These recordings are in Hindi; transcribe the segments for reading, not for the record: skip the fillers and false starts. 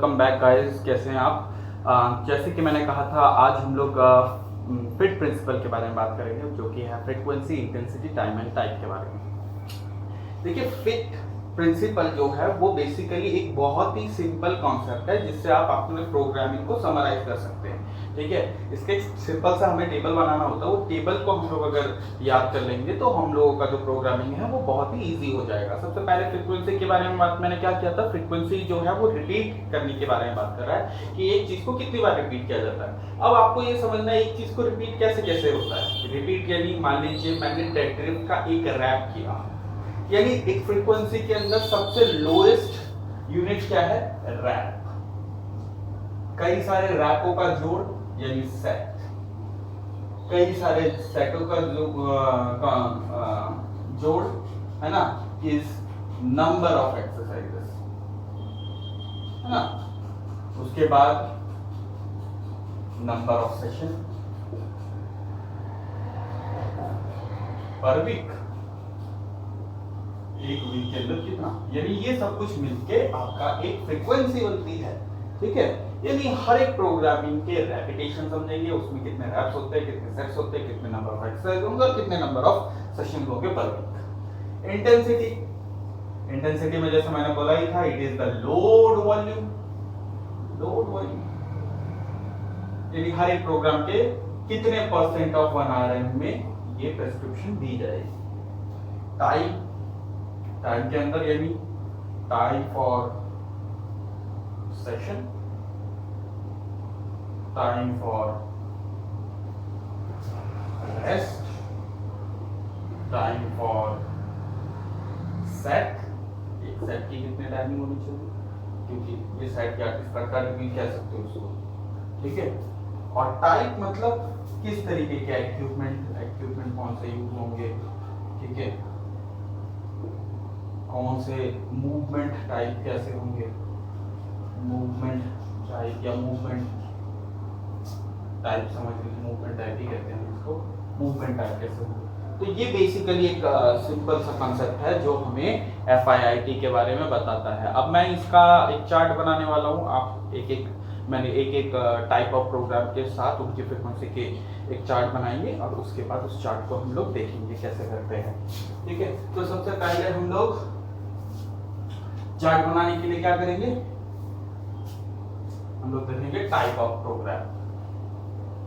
Welcome back guys. कैसे हैं आप? जैसे कि मैंने कहा था, आज हम लोग फिट प्रिंसिपल के बारे में बात करेंगे, जो कि है frequency, intensity, time and type के बारे में। देखिए, फिट प्रिंसिपल जो है वो बेसिकली एक बहुत ही सिंपल कॉन्सेप्ट है जिससे आप अपने प्रोग्रामिंग को समराइज कर सकते हैं। ठीक है, इसके एक सिंपल सा हमें टेबल बनाना होता है। वो टेबल को हम लोग अगर याद कर लेंगे तो हम लोगों का जो प्रोग्रामिंग है वो बहुत ही इजी हो जाएगा। सबसे पहले फ्रीक्वेंसी के बारे में बात मैंने क्या किया था, फ्रीक्वेंसी जो है वो रिपीट करने के बारे में बात कर रहा है कि एक चीज को कितनी बार रिपीट किया जाता है। अब आपको ये समझना है एक चीज को रिपीट कैसे कैसे होता है। रिपीट यानी मान लीजिए मैंने टेट्रिक का एक रैप किया, यानी एक फ्रीक्वेंसी के अंदर सबसे लोएस्ट यूनिट क्या है, रैप। कई सारे रैपों का जोड़ यानी सेट, कई सारे सेटों का जोड़ है ना, इज नंबर ऑफ एक्सरसाइजेस, है ना। उसके बाद number of session per week, एक वीक के अंदर कितना, यानी ये सब कुछ मिलके आपका एक फ्रीक्वेंसी बनती है। ठीक है, यानी हर एक प्रोग्रामिंग के रेपिटेशन समझेंगे, उसमें कितने रैप्स होते हैं, कितने सेट्स होते हैं, कितने नंबर ऑफ एक्सरसाइज होंगे और कितने नंबर ऑफ सेशन होंगे पर वीक। इंटेंसिटी, इंटेंसिटी में जैसे मैंने बोला ही था, it is the load volume, load volume यानी हर एक प्रोग्राम के कितने परसेंट ऑफ 1 आरएम में ये प्रेस्क्रिप्शन दी जाएगी। टाइम, टाइम के अंदर यानी time for session, time for rest, time for set, एक सेट की कितने टाइमिंग होनी चाहिए, क्योंकि ये सेट क्या किस प्रकार भी कह सकते हो उसको। ठीक है, और टाइप मतलब किस तरीके के इक्विपमेंट, इक्विपमेंट कौन से यूज होंगे। ठीक है, कौन से मूवमेंट टाइप कैसे होंगे, मूवमेंट टाइप या मूवमेंट टाइप समझ लीजिए, मूवमेंट टाइप ही कहते हैं इसको, मूवमेंट टाइप कैसे होंगे। तो ये बेसिकली एक सिंपल सा कंसेप्ट है जो हमें FIIT के बारे में बताता है। अब मैं इसका एक चार्ट बनाने वाला हूँ। आप मैंने एक टाइप ऑफ प्रोग्राम के साथ उनकी फ्रीक्वेंसी के एक चार्ट बनाएंगे और उसके बाद उस चार्ट को हम लोग देखेंगे कैसे करते हैं। ठीक है, तो सबसे पहले हम लोग चार्ट बनाने के लिए क्या करेंगे, हम लोग देखेंगे type of programme,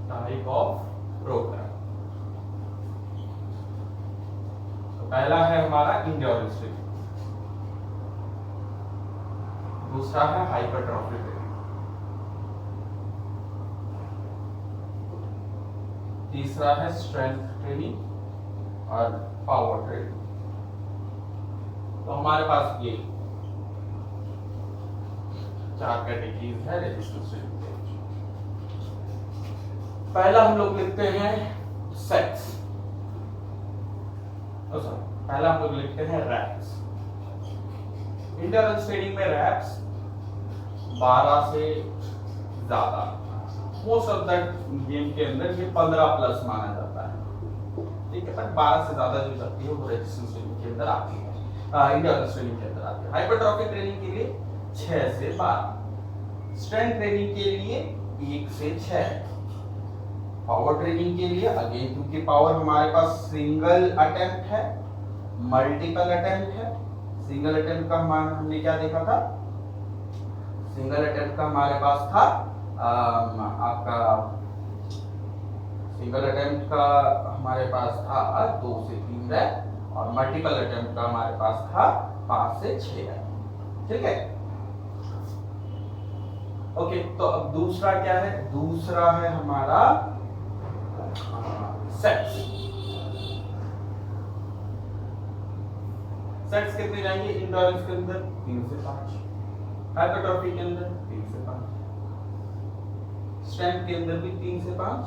type of programme. तो पहला है हमारा इंड्योरेंस ट्रेनिंग, दूसरा है हाइपरट्रॉफी ट्रेनिंग, तीसरा है स्ट्रेंथ ट्रेनिंग और पावर ट्रेनिंग। तो हमारे पास ये 4 कैटेगरीज है रेजिस्टेंस ट्रेनिंग के। पहला हम लोग लिखते हैं सेट्स, पहला हम लोग लिखते हैं रैप्स। इंड्योरेंस ट्रेनिंग में रैप्स 12 से ज्यादा, मोस्ट ऑफ द गेम के अंदर ये 15 प्लस माना जाता है। ठीक है, पर 12 से ज्यादा जो जाती है वो रेजिस्टेंस ट्रेनिंग के अंदर आती है, इंड्योरेंस ट्रेनिंग के अंदर आती है। हाइपरट्रॉफी ट्रेनिंग के लिए 6 से 12, स्ट्रेंथ ट्रेनिंग के लिए 1 से 6, पावर ट्रेनिंग के लिए अगेन क्योंकि पावर हमारे पास सिंगल अटेम्प्ट है, मल्टीपल अटेम्प्ट है। सिंगल अटेम्प्ट का हमने क्या देखा था, सिंगल अटेम्प्ट का हमारे पास था आपका, सिंगल अटेम्प्ट का हमारे पास था 2 से 3 रैप और मल्टीपल अटेम्प्ट का हमारे पास था 5 से 6 रैप। ठीक है, ओके। तो अब दूसरा क्या है, दूसरा है हमारा सेट्स। सेट्स कितने जाएंगे, इंड्योरेंस के अंदर 3 से 5, हाइपरट्रॉफी के अंदर 3 से 5, स्ट्रेंथ के अंदर भी 3 से 5,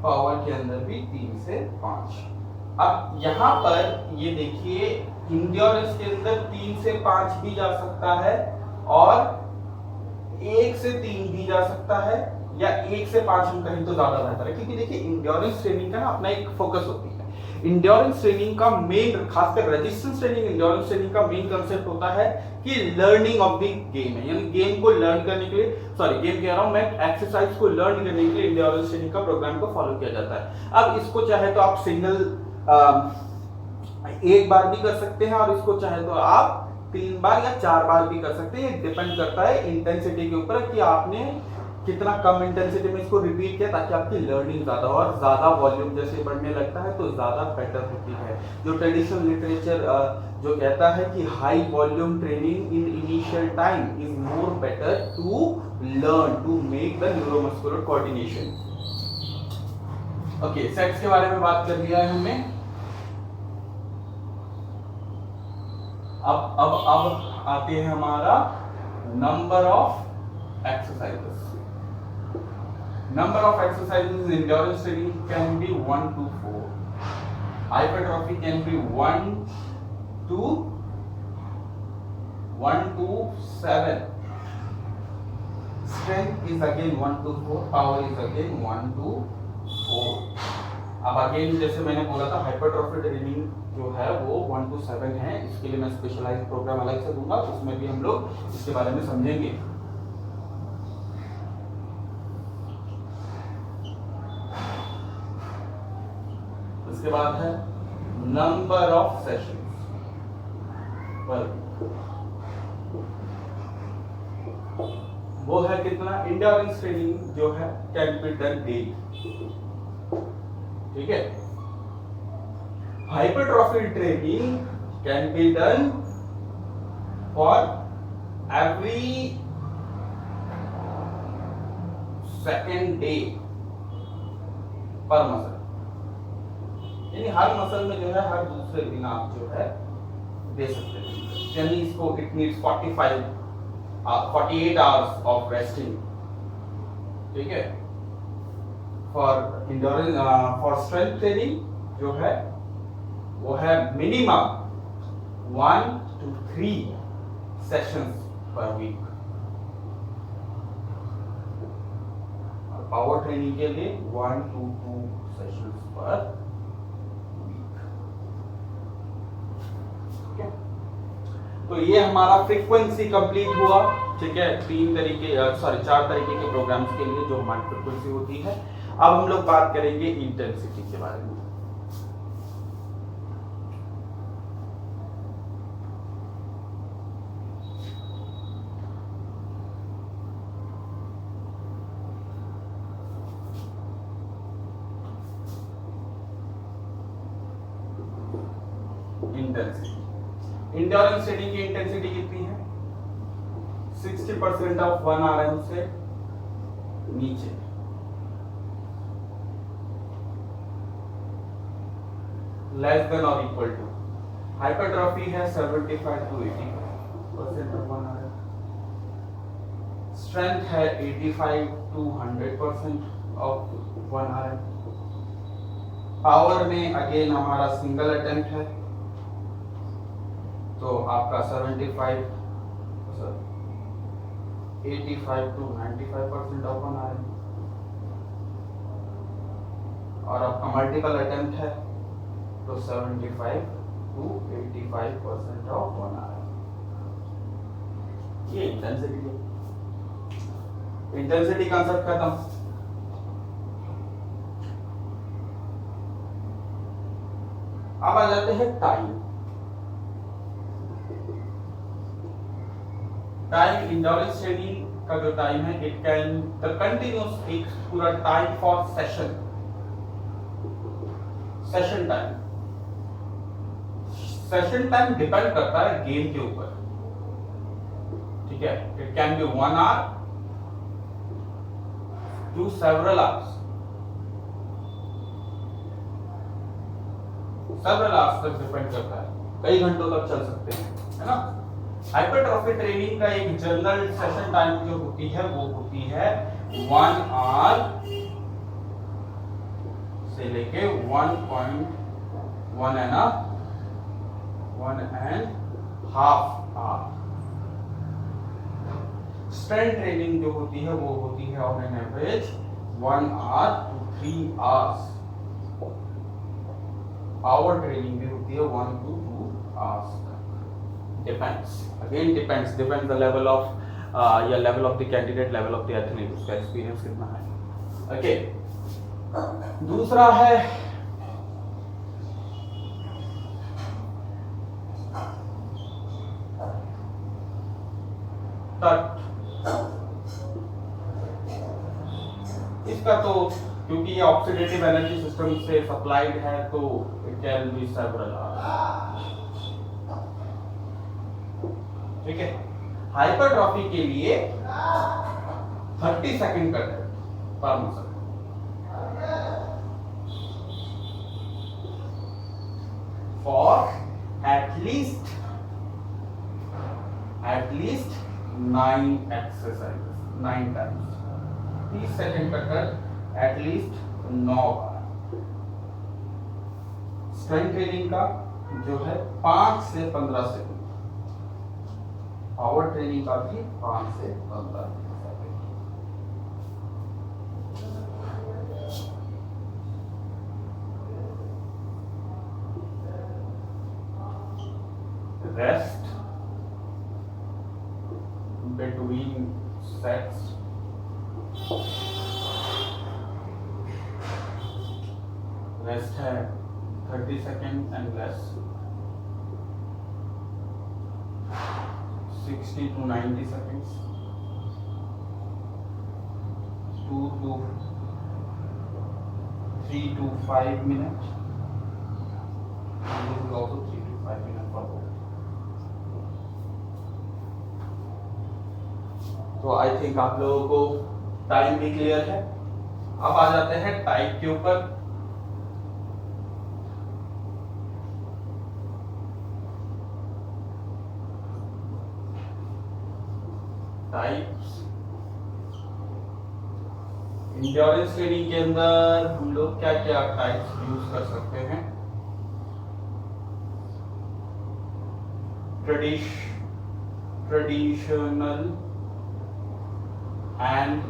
पावर के अंदर भी 3 से 5। अब यहां पर ये देखिए, इंड्योरेंस के अंदर 3 से 5 भी जा सकता है और 1 से 3 भी जा सकता है, या 1 से 5 हम कहें तो ज्यादा बेहतर है, क्योंकि देखिए इंड्योरेंस ट्रेनिंग का ना अपना एक फोकस होती है। इंड्योरेंस ट्रेनिंग का मेन, खासकर रेजिस्टेंस ट्रेनिंग, इंड्योरेंस ट्रेनिंग का मेन कंसेप्ट होता है कि लर्निंग ऑफ द गेम है, यानी गेम को लर्न करने के लिए, सॉरी गेम कह रहा हूं मैं, एक्सरसाइज को लर्न करने के लिए इंड्योरेंस ट्रेनिंग का प्रोग्राम को फॉलो किया जाता है। अब इसको चाहे तो आप सिंगल एक बार भी कर सकते हैं, और इसको चाहे तो आप 3 बार या 4 बार भी कर सकते हैं। डिपेंड करता है इंटेंसिटी के ऊपर कि आपने कितना कम इंटेंसिटी में इसको रिपीट किया, ताकि आपकी लर्निंग ज्यादा हो, और ज्यादा वॉल्यूम जैसे बढ़ने लगता है तो ज्यादा बेटर होती है। जो ट्रेडिशनल लिटरेचर जो कहता है कि high volume training in initial time is more better to learn, to make the neuromuscular coordination. Okay, sets के बारे में बात कर लिया है हमने। अब आते हैं हमारा number of exercises. Number of exercises in endurance training can be 1 to 4. Hypertrophy can be 1 to 7. Strength is again 1 to 4. Power is again 1 to 4. अब अगेन जैसे मैंने बोला था, हाइपरट्रॉफी ट्रेनिंग जो है वो 1 to 7 है। इसके लिए मैं स्पेशलाइज्ड प्रोग्राम अलग से दूंगा, उसमें भी हम लोग इसके बारे में समझेंगे। इसके बाद है नंबर ऑफ सेशंस पर, वो है कितना। इंड्योरेंस ट्रेनिंग जो है कैन बी डन डेली, ठीक है। Hypertrophy training can be done for every second day पर मसल, यानी हर मसल में जो है हर दूसरे दिन आप जो है दे सकते हैं। यानी इसको it needs 48 hours of resting, ठीक है। For endurance, for strength training जो है वो है minimum 1 to 3 sessions per week, और पावर ट्रेनिंग के लिए 1 to 2 सेशंस पर। तो ये हमारा फ्रीक्वेंसी कंप्लीट हुआ, ठीक है। 4 तरीके के प्रोग्राम्स के लिए जो हमारी फ्रीक्वेंसी होती है। अब हम लोग बात करेंगे इंटेंसिटी के बारे में। इंटेंसिटी, इंड्योरेंस ट्रेनिंग की इंटेंसिटी कितनी है? 60% ऑफ 1 RM से नीचे। लेस देन और इक्वल टू। हाइपरट्रॉफी है 75 to 80% ऑफ 1 RM। स्ट्रेंथ है 85 to 100% ऑफ 1 RM। पावर में अगेन हमारा सिंगल अटेम्प्ट है, तो आपका 85 to 95% ऑफ 1 RM। और आपका मल्टीपल अटेम्प्ट है तो 75 to 85% ऑफ 1 RM। ये इंटेंसिटी है। इंटेंसिटी कंसेप्ट खत्म। अब आ जाते हैं टाइम। टाइम इंड्योरेंस ट्रेनिंग का जो टाइम है, इट कैन द कंटिन्यूअस एक पूरा time for session time. Session time depend करता है गेम के ऊपर, ठीक है। It can be 1 hour to several hours, तक डिपेंड करता है, कई घंटों तक चल सकते हैं, है ना। हाइपरट्रॉफी ट्रेनिंग का एक जनरल सेशन टाइम जो होती है वो होती है 1 hour से लेके 1 and a half hour। Strength training जो होती है वो होती है on an average 1 hour to 3 hours। Power training भी होती है 1 to 2 hours तक। Depends, again depends the level of या level of the candidate, level of the athlete, उसका एक्सपीरियंस कितना है। ओके, दूसरा है तट। इसका तो क्योंकि ये ऑक्सीडेटिव एनर्जी सिस्टम से सप्लाइड है तो it can be several hours. ठीक है, हाइपरट्रॉफी के लिए 30 सेकंड का पर muscle, for at least 9 exercises, 9 times. 30 second का कर एटलीस्ट 9 बार। स्ट्रेंथ ट्रेनिंग का जो है 5 से 15 सेकंड, पावर ट्रेनिंग का भी 5 से 15 second. Rest between sets, rest है 30 second and less, 60 to 90 seconds, 2 to 3 to 5 minutes, and this is also 3 to 5 minutes for both. तो आई थिंक आप लोगों को टाइम भी क्लियर है। अब आ जाते हैं टाइप के ऊपर। टाइप्स इंड्योरेंस ट्रेनिंग के अंदर हम लोग क्या क्या टाइप्स यूज कर सकते हैं। Traditional and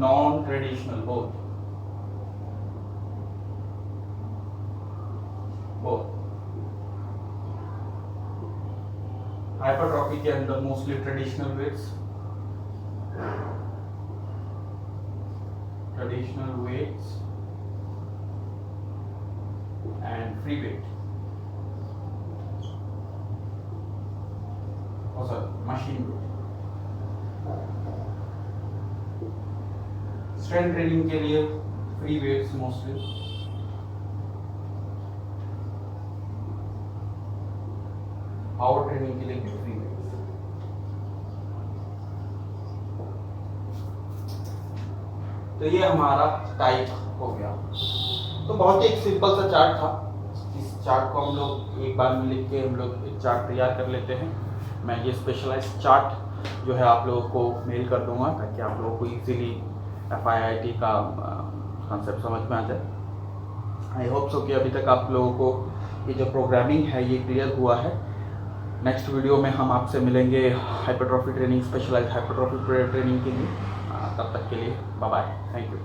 non-traditional, both hypertrophy के अंदर mostly traditional weights and free weight, machine weight। Strength training के लिए free weights mostly, power training के लिए भी फ्री वेट्स। तो ये हमारा टाइप हो गया। तो बहुत ही एक सिंपल सा चार्ट था। इस चार्ट को हम लोग एक बार में लिख के हम लोग एक चार्ट तैयार कर लेते हैं। मैं ये स्पेशलाइज्ड चार्ट जो है आप लोगों को मेल कर दूंगा ताकि आप लोगों को इजीली FIIT का कॉन्सेप्ट समझ में आ जाए। आई होप सो कि अभी तक आप लोगों को ये जो प्रोग्रामिंग है ये क्लियर हुआ है। नेक्स्ट वीडियो में हम आपसे मिलेंगे hypertrophy training, specialised hypertrophy training के लिए। तब तक के लिए बाय बाय, थैंक यू।